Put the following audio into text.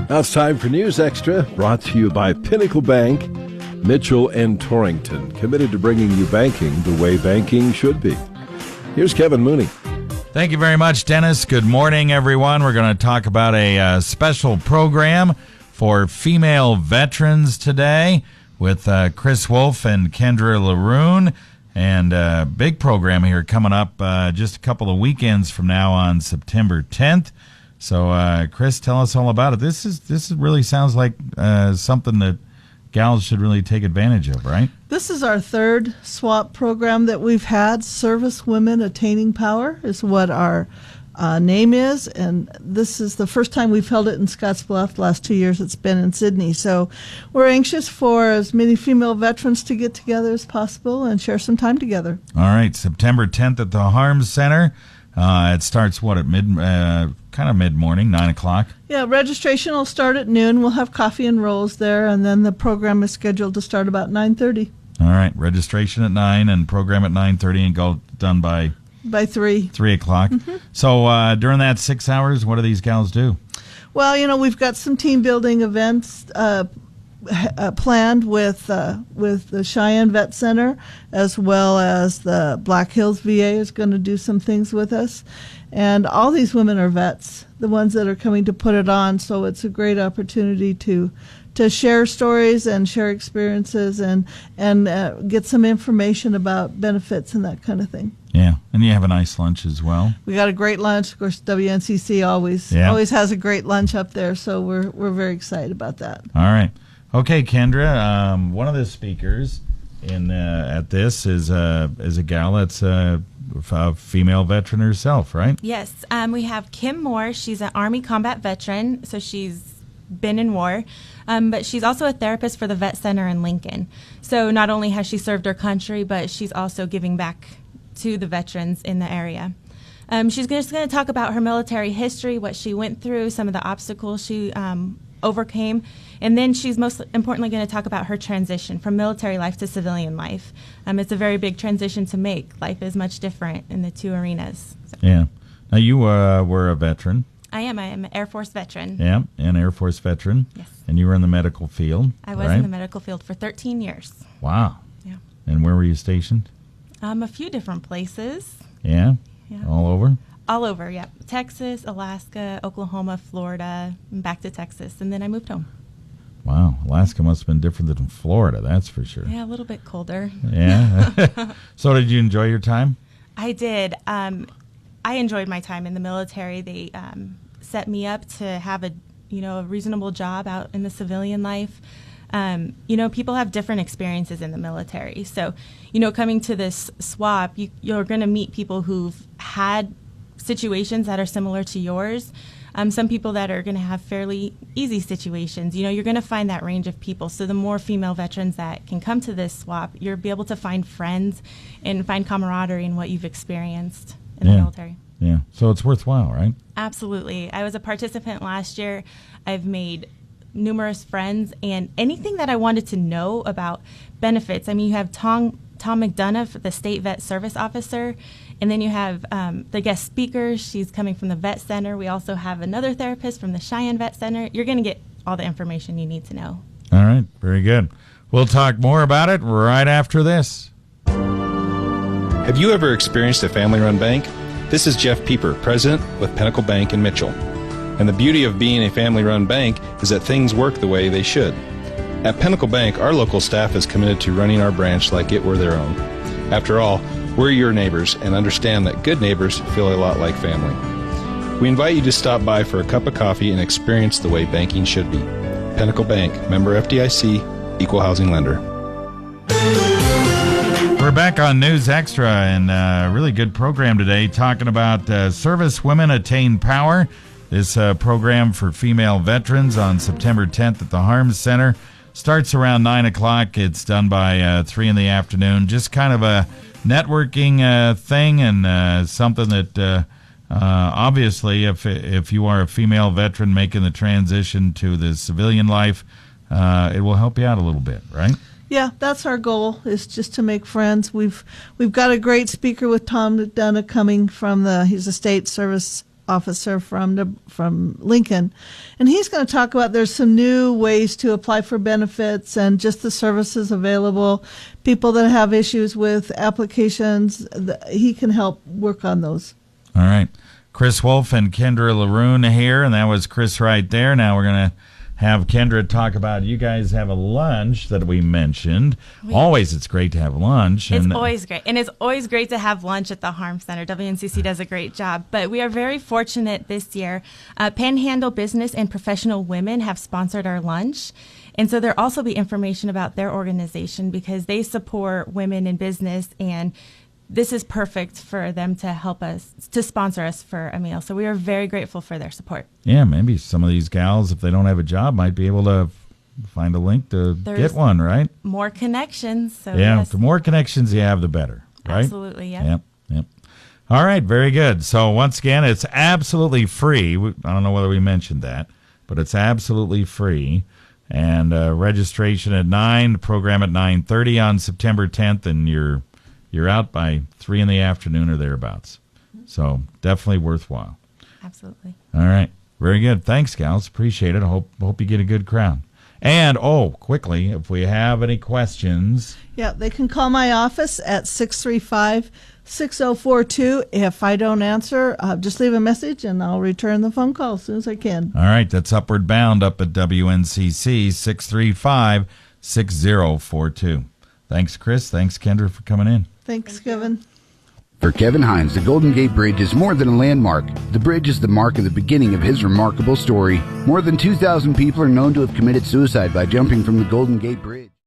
Now it's time for News Extra, brought to you by Pinnacle Bank, Mitchell and Torrington, committed to bringing you banking the way banking should be. Here's Kevin Mooney. Thank you very much, Dennis. Good morning, everyone. We're going to talk about a special program for female veterans today with Chris Wolf and Kendra Lauruhn. And a big program here coming up just a couple of weekends from now on September 10th. So, Chris, tell us all about it. This really sounds like something that gals should really take advantage of, right? This is our third SWAP program that we've had. Service Women Attaining Power is what our name is, and this is the first time we've held it in Scottsbluff. The last 2 years it's been in Sydney. So we're anxious for as many female veterans to get together as possible and share some time together. All right, September 10th at the Harms Center. It starts, at mid-morning, 9 o'clock? Yeah, registration will start at noon. We'll have coffee and rolls there, and then the program is scheduled to start about 9:30. All right, registration at 9 and program at 9:30 and go done by 3. 3 o'clock. Mm-hmm. So during that 6 hours, what do these gals do? Well, we've got some team building events planned with the Cheyenne Vet Center, as well as the Black Hills VA is going to do some things with us. And all these women are vets, the ones that are coming to put it on, so it's a great opportunity to share stories and share experiences and get some information about benefits and that kind of thing. Yeah, and you have a nice lunch as well. We got a great lunch. Of course, WNCC always has a great lunch up there, so we're very excited about that. All right. Okay, Kendra, one of the speakers at this is a gal that's a female veteran herself, right? Yes. We have Kim Moore. She's an Army combat veteran, so she's been in war, but she's also a therapist for the Vet Center in Lincoln. So not only has she served her country, but she's also giving back to the veterans in the area. She's just going to talk about her military history, what she went through, some of the obstacles she overcame, and then she's most importantly going to talk about her transition from military life to civilian life. It's a very big transition to make. Life is much different in the two arenas. So. Yeah. Now, you were a veteran. I am an Air Force veteran. Yeah, an Air Force veteran. Yes. And you were in the medical field. I was in the medical field for 13 years. Wow. Yeah. And where were you stationed? A few different places. Yeah? All over? All over, yeah. Texas, Alaska, Oklahoma, Florida, and back to Texas. And then I moved home. Wow. Alaska must have been different than Florida, that's for sure. Yeah, a little bit colder. Yeah? So did you enjoy your time? I did. I enjoyed my time in the military. They set me up to have a reasonable job out in the civilian life. People have different experiences in the military. So, coming to this swap, you're going to meet people who've had situations that are similar to yours. Some people that are going to have fairly easy situations. You're going to find that range of people. So the more female veterans that can come to this swap, you'll be able to find friends and find camaraderie in what you've experienced in the military. Yeah. So it's worthwhile, right? Absolutely. I was a participant last year. I've made numerous friends, and anything that I wanted to know about benefits. I mean, you have Tom McDonough, the state vet service officer, and then you have the guest speaker. She's coming from the Vet Center. We also have another therapist from the Cheyenne Vet Center. You're going to get all the information you need to know. All right. Very good. We'll talk more about it right after this. Have you ever experienced a family-run bank? This is Jeff Pieper, president with Pinnacle Bank in Mitchell. And the beauty of being a family-run bank is that things work the way they should. At Pinnacle Bank, our local staff is committed to running our branch like it were their own. After all, we're your neighbors and understand that good neighbors feel a lot like family. We invite you to stop by for a cup of coffee and experience the way banking should be. Pinnacle Bank, member FDIC, equal housing lender. We're back on News Extra, and a really good program today talking about Service Women Attain Power. This program for female veterans on September 10th at the Harms Center. Starts around 9 o'clock. It's done by 3 in the afternoon. Just kind of a networking thing, and something that obviously, if you are a female veteran making the transition to the civilian life, it will help you out a little bit, right? Yeah, that's our goal, is just to make friends. We've got a great speaker with Tom McDonough coming from he's a state service officer from Lincoln, and he's going to talk about there's some new ways to apply for benefits and just the services available. People that have issues with applications, he can help work on those. All right. Chris Wolf and Kendra Lauruhn here, and that was Chris right there. Now we're going to have Kendra talk about, you guys have a lunch that we mentioned. Always it's great to have lunch. It's always great. And it's always great to have lunch at the Harm Center. WNCC does a great job. But we are very fortunate this year. Panhandle Business and Professional Women have sponsored our lunch. And so there'll also be information about their organization because they support women in business, and this is perfect for them to help us, to sponsor us for a meal. So we are very grateful for their support. Yeah, maybe some of these gals, if they don't have a job, might be able to find a link to get one, right? More connections. So yeah, yes. The more connections you have, the better, right? Absolutely, yeah. Yep. All right, very good. So once again, it's absolutely free. I don't know whether we mentioned that, but it's absolutely free. And registration at 9, the program at 9:30 on September 10th, and you're out by 3 in the afternoon or thereabouts. So definitely worthwhile. Absolutely. All right. Very good. Thanks, gals. Appreciate it. I hope you get a good crowd. And, quickly, if we have any questions. Yeah, they can call my office at 635-6042. If I don't answer, just leave a message and I'll return the phone call as soon as I can. All right. That's Upward Bound up at WNCC, 635-6042. Thanks, Chris. Thanks, Kendra, for coming in. Thanks, Kevin. For Kevin Hines, the Golden Gate Bridge is more than a landmark. The bridge is the mark of the beginning of his remarkable story. More than 2,000 people are known to have committed suicide by jumping from the Golden Gate Bridge.